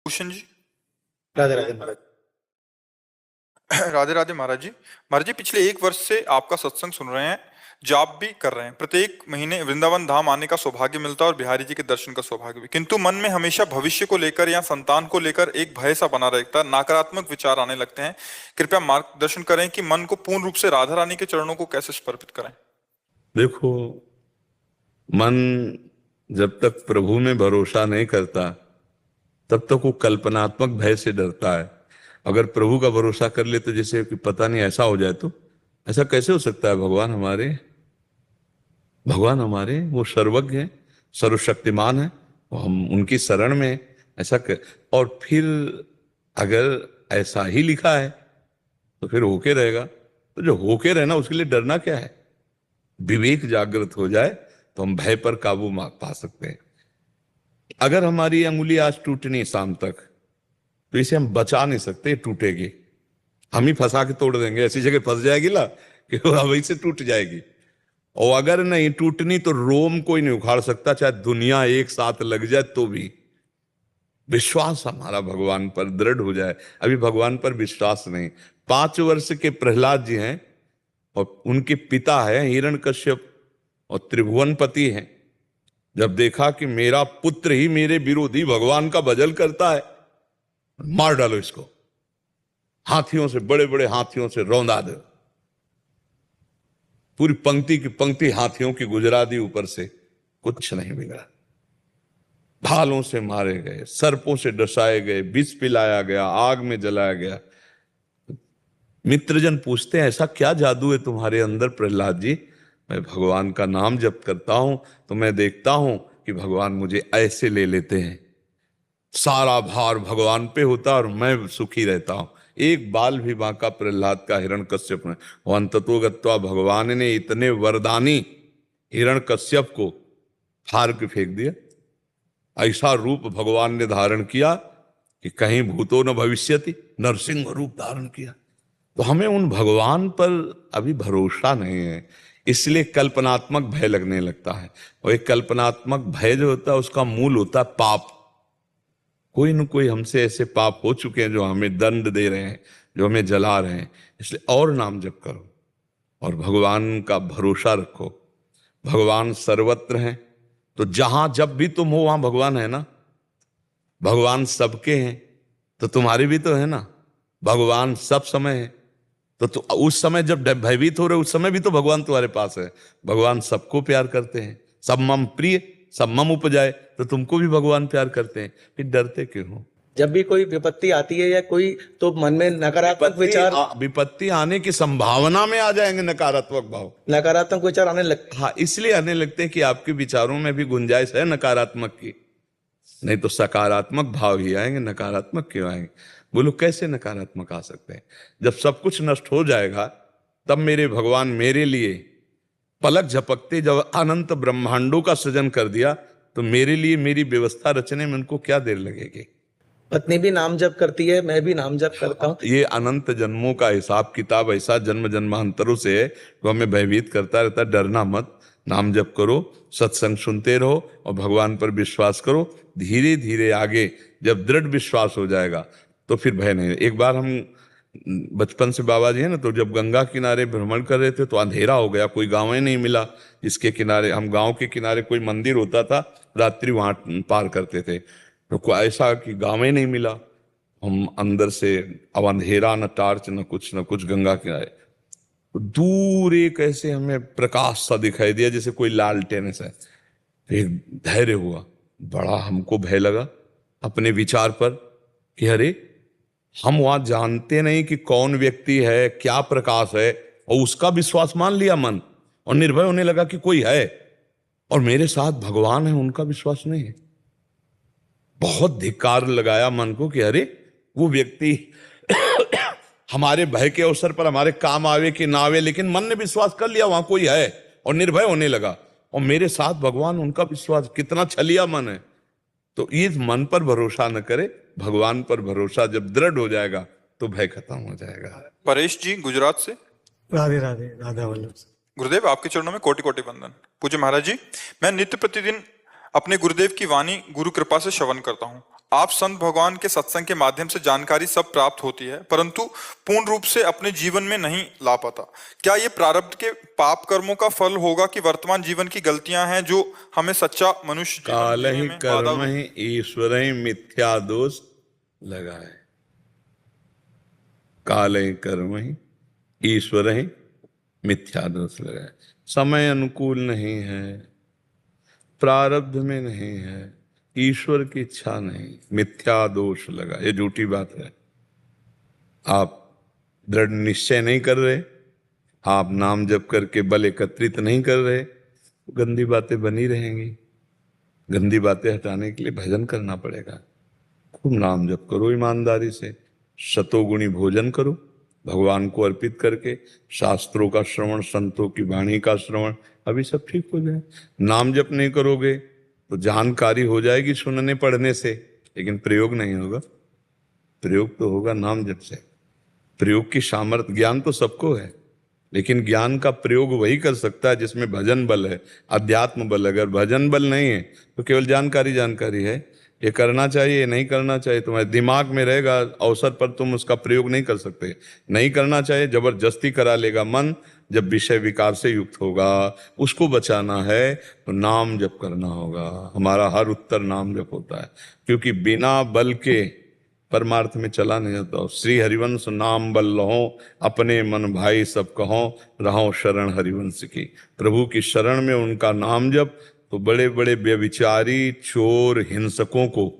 भूषण जी। राधे राधे महाराज। राधे राधे महाराज जी। महाराज जी, पिछले 1 वर्ष से आपका सत्संग सुन रहे हैं, जाप भी कर रहे हैं। प्रत्येक महीने वृंदावन धाम आने का सौभाग्य मिलता है और बिहारी जी के दर्शन का सौभाग्य भी, किंतु मन में हमेशा भविष्य को लेकर या संतान को लेकर एक भय सा बना रहता है, नकारात्मक विचार आने लगते हैं। कृपया मार्गदर्शन करें कि मन को पूर्ण रूप से राधा रानी के चरणों को कैसे समर्पित करें। देखो, मन जब तक प्रभु में भरोसा नहीं करता तब तक वो कल्पनात्मक भय से डरता है। अगर प्रभु का भरोसा कर ले तो जैसे कि पता नहीं ऐसा हो जाए, तो ऐसा कैसे हो सकता है। भगवान हमारे वो सर्वज्ञ है, सर्वशक्तिमान है, वो हम उनकी शरण में ऐसा कर। और फिर अगर ऐसा ही लिखा है तो फिर होके रहेगा। तो जो होके रहना उसके लिए डरना क्या है। विवेक जागृत हो जाए तो हम भय पर काबू पा सकते हैं। अगर हमारी अंगुली आज टूटनी शाम तक, तो इसे हम बचा नहीं सकते, टूटेगी। हम ही फंसा के तोड़ देंगे, ऐसी जगह फंस जाएगी ना कि वो वहीं से टूट जाएगी। और अगर नहीं टूटनी तो रोम कोई नहीं उखाड़ सकता, चाहे दुनिया एक साथ लग जाए तो भी। विश्वास हमारा भगवान पर दृढ़ हो जाए। अभी भगवान पर विश्वास नहीं। 5 वर्ष के प्रहलाद जी हैं और उनके पिता है हिरण्यकश्यप और त्रिभुवनपति हैं। जब देखा कि मेरा पुत्र ही मेरे विरोधी भगवान का भजन करता है, मार डालो इसको, हाथियों से, बड़े बड़े हाथियों से रौंदा दो। पूरी पंक्ति की पंक्ति हाथियों की गुजरा दी ऊपर से, कुछ नहीं बिगड़ा। भालों से मारे गए, सर्पों से डसाए गए, विष पिलाया गया, आग में जलाया गया। मित्रजन पूछते हैं ऐसा क्या जादू है तुम्हारे अंदर प्रहलाद जी। मैं भगवान का नाम जप करता हूं तो मैं देखता हूं कि भगवान मुझे ऐसे ले लेते हैं, सारा भार भगवान पे होता और मैं सुखी रहता हूं। एक बाल भी बांका प्रहलाद का हिरण्यकश्यप में। अंततोगत्वा भगवान ने इतने वरदानी हिरण्यकश्यप को फाड़ के फेंक दिया। ऐसा रूप भगवान ने धारण किया कि कहीं भूतो न भविष्यति, नरसिंह रूप धारण किया। तो हमें उन भगवान पर अभी भरोसा नहीं है, इसलिए कल्पनात्मक भय लगने लगता है। और एक कल्पनात्मक भय जो होता है उसका मूल होता है पाप। कोई न कोई हमसे ऐसे पाप हो चुके हैं जो हमें दंड दे रहे हैं, जो हमें जला रहे हैं। इसलिए और नाम जप करो और भगवान का भरोसा रखो। भगवान सर्वत्र हैं, तो जहां जब भी तुम हो वहां भगवान है ना। भगवान सबके हैं तो तुम्हारे भी तो है ना। भगवान सब समय है तो उस समय जब भयभीत हो रहे उस समय भी तो भगवान तुम्हारे पास है। भगवान सबको प्यार करते हैं। सब मम प्रिय सब मम उपजाए, तो तुमको भी भगवान प्यार करते हैं, फिर डरते क्यों हो। जब भी कोई विपत्ति आती है या कोई, तो मन में नकारात्मक विचार, विपत्ति आने की संभावना में आ जाएंगे नकारात्मक भाव, नकारात्मक विचार आने लगते। हाँ, इसलिए आने लगते हैं कि आपके विचारों में भी गुंजाइश है नकारात्मक की। नहीं तो सकारात्मक भाव ही आएंगे, नकारात्मक क्यों आएंगे। बोलो कैसे नकारात्मक आ सकते हैं। जब सब कुछ नष्ट हो जाएगा तब मेरे भगवान मेरे लिए पलक झपकते, जब अनंत ब्रह्मांडों का सृजन कर दिया तो मेरे लिए मेरी व्यवस्था रचने में उनको क्या देर लगेगी। पत्नी भी नाम जप करती है, मैं भी नाम जप करता हूँ। ये अनंत जन्मों का हिसाब किताब ऐसा जन्म जन्मांतरों से है, तो हमें भयभीत करता रहता। डरना मत, नाम जप करो, सत्संग सुनते रहो और भगवान पर विश्वास करो। धीरे धीरे आगे जब दृढ़ विश्वास हो जाएगा तो फिर भय नहीं। एक बार हम बचपन से बाबा जी है ना, तो जब गंगा किनारे भ्रमण कर रहे थे तो अंधेरा हो गया, कोई गांव ही नहीं मिला इसके किनारे। हम गांव के किनारे कोई मंदिर होता था, रात्रि वहां पार करते थे, तो कोई ऐसा कि गांव ही नहीं मिला। हम अंदर से, अब अंधेरा, न टार्च न कुछ गंगा किनारे। तो दूर एक ऐसे हमें प्रकाश सा दिखाई दिया, जैसे कोई लालटेन सा। एक धैर्य हुआ, बड़ा हमको भय लगा अपने विचार पर कि अरे हम वहां जानते नहीं कि कौन व्यक्ति है, क्या प्रकाश है, और उसका विश्वास मान लिया मन, और निर्भय होने लगा कि कोई है और मेरे साथ भगवान है, उनका विश्वास नहीं है। बहुत धिक्कार लगाया मन को कि अरे वो व्यक्ति हमारे भय के अवसर पर हमारे काम आवे कि ना आवे, लेकिन मन ने विश्वास कर लिया वहां कोई है और निर्भय होने लगा, और मेरे साथ भगवान, उनका विश्वास। कितना छलिया मन है। तो ये मन पर भरोसा न करे, भगवान पर भरोसा जब दृढ़ हो जाएगा तो भय खत्म हो जाएगा। परेश जी गुजरात से। राधे राधे, राधा वल्लभ। गुरुदेव, आपके चरणों में कोटि कोटि वंदन। पूज्य महाराज जी, मैं नित्य प्रतिदिन अपने गुरुदेव की वाणी गुरु कृपा से श्रवण करता हूँ। आप संत भगवान के सत्संग के माध्यम से जानकारी सब प्राप्त होती है, परंतु पूर्ण रूप से अपने जीवन में नहीं ला पाता। क्या ये प्रारब्ध के पाप कर्मों का फल होगा कि वर्तमान जीवन की गलतियां हैं जो हमें सच्चा मनुष्य जीवन काल जीने ही में कर्म बाधा ही ईश्वर ही मिथ्या दोष लगाए। काल ही कर्म ही ईश्वर ही मिथ्या दोष लगाए। समय अनुकूल नहीं है, प्रारब्ध में नहीं है, ईश्वर की इच्छा नहीं, मिथ्या दोष लगा। ये झूठी बात है। आप दृढ़ निश्चय नहीं कर रहे, आप नाम जप करके बल एकत्रित नहीं कर रहे, गंदी बातें बनी रहेंगी। गंदी बातें हटाने के लिए भजन करना पड़ेगा। खूब नाम जप करो ईमानदारी से, शतोगुणी भोजन करो भगवान को अर्पित करके, शास्त्रों का श्रवण, संतों की वाणी का श्रवण, अभी सब ठीक हो जाए। नाम जप नहीं करोगे तो जानकारी हो जाएगी सुनने पढ़ने से, लेकिन प्रयोग नहीं होगा। प्रयोग तो होगा नाम जप से। प्रयोग की सामर्थ्य, ज्ञान तो सबको है, लेकिन ज्ञान का प्रयोग वही कर सकता है जिसमें भजन बल है, अध्यात्म बल। अगर भजन बल नहीं है तो केवल जानकारी है, ये करना चाहिए, ये नहीं करना चाहिए, तुम्हारे दिमाग में रहेगा, अवसर पर तुम उसका प्रयोग नहीं कर सकते। नहीं करना चाहिए, जबरदस्ती करा लेगा मन। जब विषय विकार से युक्त होगा, उसको बचाना है तो नाम जप करना होगा। हमारा हर उत्तर नाम जप होता है, क्योंकि बिना बल के परमार्थ में चला नहीं जाता। श्री हरिवंश नाम बल लहो, अपने मन भाई सब कहो, रहो शरण हरिवंश की। प्रभु की शरण में उनका नाम जप, तो बड़े बड़े व्यभिचारी, चोर, हिंसकों को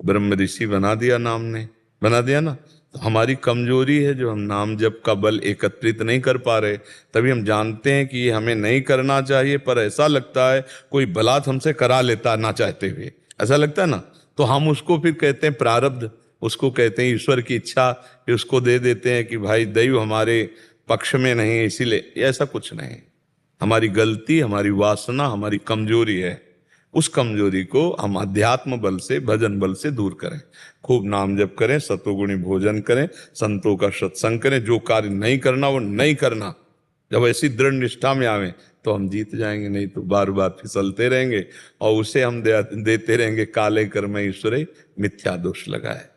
ब्रह्म ऋषि बना दिया, नाम ने बना दिया ना। तो हमारी कमजोरी है जो हम नाम जप का बल एकत्रित नहीं कर पा रहे। तभी हम जानते हैं कि ये हमें नहीं करना चाहिए, पर ऐसा लगता है कोई बलात् हमसे करा लेता ना चाहते हुए, ऐसा लगता है ना, तो हम उसको फिर कहते हैं प्रारब्ध, उसको कहते हैं ईश्वर की इच्छा, कि उसको दे देते हैं कि भाई दैव हमारे पक्ष में नहीं है इसीलिए। ऐसा कुछ नहीं, हमारी गलती, हमारी वासना, हमारी कमजोरी है। उस कमजोरी को हम अध्यात्म बल से, भजन बल से दूर करें। खूब नाम जप करें, सतोगुणी भोजन करें, संतों का सत्संग करें। जो कार्य नहीं करना वो नहीं करना। जब ऐसी दृढ़ निष्ठा में आवे तो हम जीत जाएंगे, नहीं तो बार बार फिसलते रहेंगे और उसे हम देते रहेंगे काले कर्म ईश्वरे मिथ्या दोष लगाए।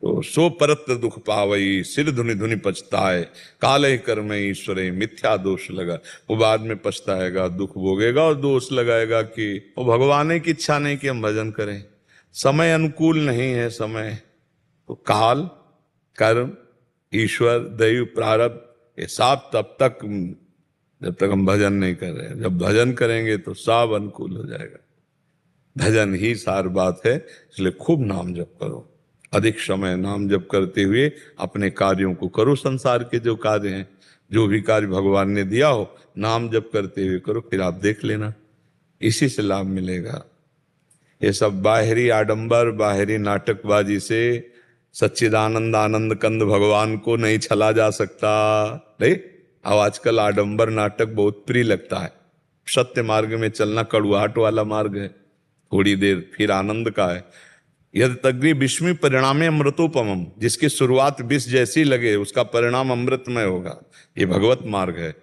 तो सो परत्र दुख पावई, सिर धुनि धुनि पछताए, काले कर्म ईश्वरे मिथ्या दोष लगा। वो बाद में पछताएगा, दुख भोगेगा और दोष लगाएगा कि वो भगवान की इच्छा नहीं कि हम भजन करें, समय अनुकूल नहीं है। समय तो काल, कर्म, ईश्वर, दैव, प्रारब्ध, ये सब तब तक जब तक हम भजन नहीं कर रहे। जब भजन करेंगे तो सब अनुकूल हो जाएगा। भजन ही सार बात है, इसलिए खूब नाम जप करो। अधिक समय नाम जप करते हुए अपने कार्यों को करो। संसार के जो कार्य हैं, जो भी कार्य भगवान ने दिया हो, नाम जप करते हुए करो, फिर आप देख लेना, इसी से लाभ मिलेगा। ये सब बाहरी आडंबर, बाहरी नाटकबाजी से सच्चिदानंद आनंद कंद भगवान को नहीं छला जा सकता। नहीं, अब आजकल आडंबर नाटक बहुत प्रिय लगता है। सत्य मार्ग में चलना कड़ुआहट वाला मार्ग है, थोड़ी देर फिर आनंद का है। यदि तग्री विस्मी परिणामे अमृतोपमम, जिसकी शुरुआत विष जैसी लगे उसका परिणाम अमृतमय होगा, ये भगवत मार्ग है।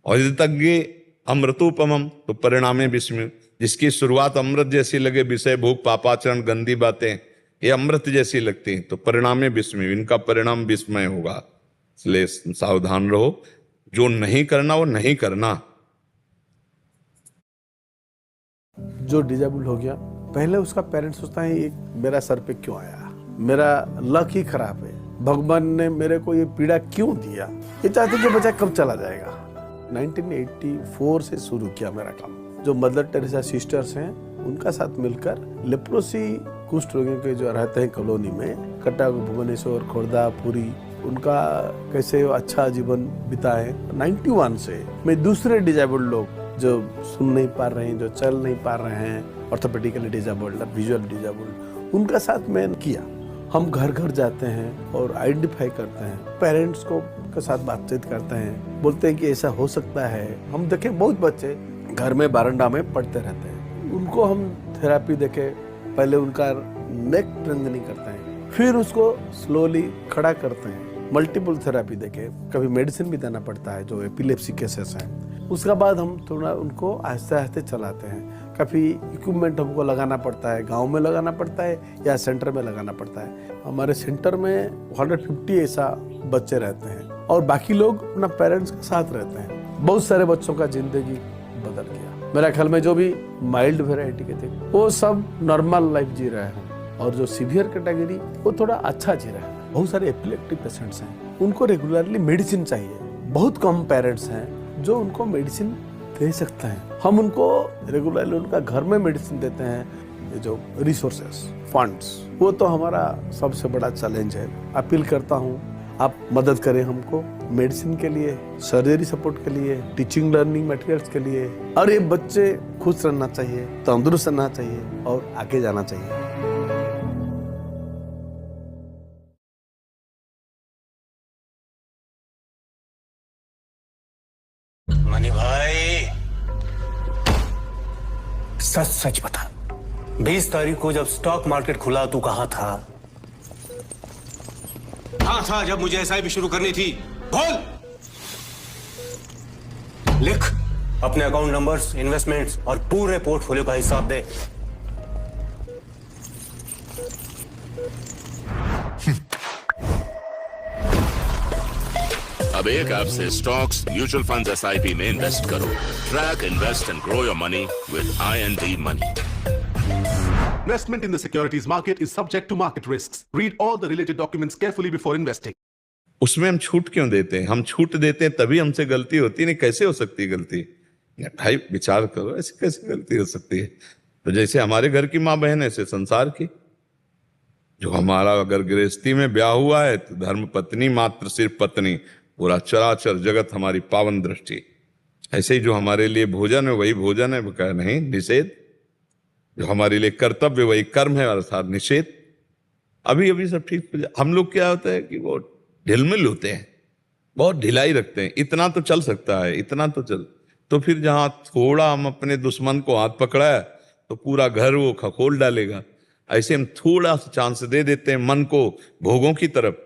और यदि तग्री अमृतोपमम, तो परिणामे विस्मी, जिसकी शुरुआत अमृत जैसी लगे, विषय भोग पापाचरण गंदी बातें ये अमृत जैसी लगती हैं, तो परिणामे विस्मी, इनका परिणाम विस्मय होगा। इसलिए सावधान रहो, जो नहीं करना वो नहीं करना। जो डिजेबल हो गया, पहले उसका पेरेंट्स सोचता है ये मेरा सर पे क्यों आया, मेरा लक ही खराब है, भगवान ने मेरे को ये पीड़ा क्यों दिया। ये चाहते कि बच्चा कब चला जाएगा। 1984 से शुरू किया मेरा काम। जो मदर टेरेसा सिस्टर्स हैं उनका साथ मिलकर लेप्रोसी कुष्ठ रोगियों के जो रहते हैं कॉलोनी में, कटक, भुवनेश्वर, खोर्धा, पुरी, उनका कैसे अच्छा जीवन बिताए। 91 से मैं दूसरे डिजेबल्ड लोग जो सुन नहीं पा रहे हैं, जो चल नहीं पा रहे हैं, ऑर्थोपेडिकली डिजेबल्ड, विजुअल डिजेबल्ड, उनका साथ मैं किया। हम घर घर जाते हैं और आइडेंटिफाई करते हैं, पेरेंट्स को के साथ बातचीत करते हैं, बोलते हैं कि ऐसा हो सकता है। हम देखें बहुत बच्चे घर में बारंडा में पढ़ते रहते हैं, उनको हम थेरेपी देके पहले उनका नेक स्ट्रेंथनिंग करते हैं, फिर उसको स्लोली खड़ा करते हैं, मल्टीपल थेरेपी देके, कभी मेडिसिन भी देना पड़ता है जो एपिलेप्सी केसेस हैं। उसके बाद हम थोड़ा उनको आहिस्ते आहिस्ते चलाते हैं, काफ़ी इक्विपमेंट हमको लगाना पड़ता है, गांव में लगाना पड़ता है या सेंटर में लगाना पड़ता है। हमारे सेंटर में 150 ऐसा बच्चे रहते हैं और बाकी लोग अपना पेरेंट्स के साथ रहते हैं। बहुत सारे बच्चों का जिंदगी बदल गया। मेरा ख्याल में जो भी माइल्ड वेराइटी के थे वो सब नॉर्मल लाइफ जी रहे हैं और जो सीवियर कैटेगरी वो थोड़ा अच्छा जी रहे हैं। बहुत सारे एपिलेप्टिक पेशेंट्स हैं, उनको रेगुलरली मेडिसिन चाहिए। बहुत कम पेरेंट्स हैं जो उनको मेडिसिन दे सकते हैं। हम उनको रेगुलरली उनका घर में मेडिसिन देते हैं। ये जो रिसोर्सेस फंड्स वो तो हमारा सबसे बड़ा चैलेंज है। अपील करता हूँ आप मदद करें हमको मेडिसिन के लिए, सर्जरी सपोर्ट के लिए, टीचिंग लर्निंग मटेरियल्स के लिए। और ये बच्चे खुश रहना चाहिए, तंदुरुस्त रहना चाहिए और आगे जाना चाहिए। मनी भाई सच सच बता, 20 तारीख को जब स्टॉक मार्केट खुला तू कहाँ था? हाँ था जब मुझे एसआईपी शुरू करनी थी। बोल। लिख अपने अकाउंट नंबर्स, इन्वेस्टमेंट्स और पूरे पोर्टफोलियो का हिसाब दे। अब एक ऐप से स्टॉक्स, म्यूचुअल फंड्स, एसआईपी में इन्वेस्ट करो। Track, invest and grow your money with IND Money. Investment in the securities market is subject to market risks. Read all the related documents carefully before investing. उसमें हम छूट क्यों देते हैं? हम छूट देते हैं तभी हमसे गलती होती नहीं। कैसे हो सकती है गलती? भाई विचार करो, ऐसे कैसे गलती हो सकती है? तो जैसे हमारे घर की माँ बहन ऐसे संसार की। जो हमारा अगर गृहस्थी में ब्याह हुआ है तो धर्म पत्नी मात्र सिर्फ पत्नी, पूरा चराचर जगत हमारी पावन दृष्टि। ऐसे ही जो हमारे लिए भोजन है वही भोजन है, वो कह नहीं निषेध। जो हमारे लिए कर्तव्य वही कर्म है, अर्थात निषेध। अभी अभी सब ठीक हो जाए। हम लोग क्या होता है कि वो ढिलमिल होते हैं, बहुत ढिलाई रखते हैं। इतना तो चल सकता है, इतना तो चल। तो फिर जहां थोड़ा हम अपने दुश्मन को हाथ पकड़ाया तो पूरा घर वो खखोल डालेगा। ऐसे हम थोड़ा सा चांस दे देते हैं मन को भोगों की तरफ,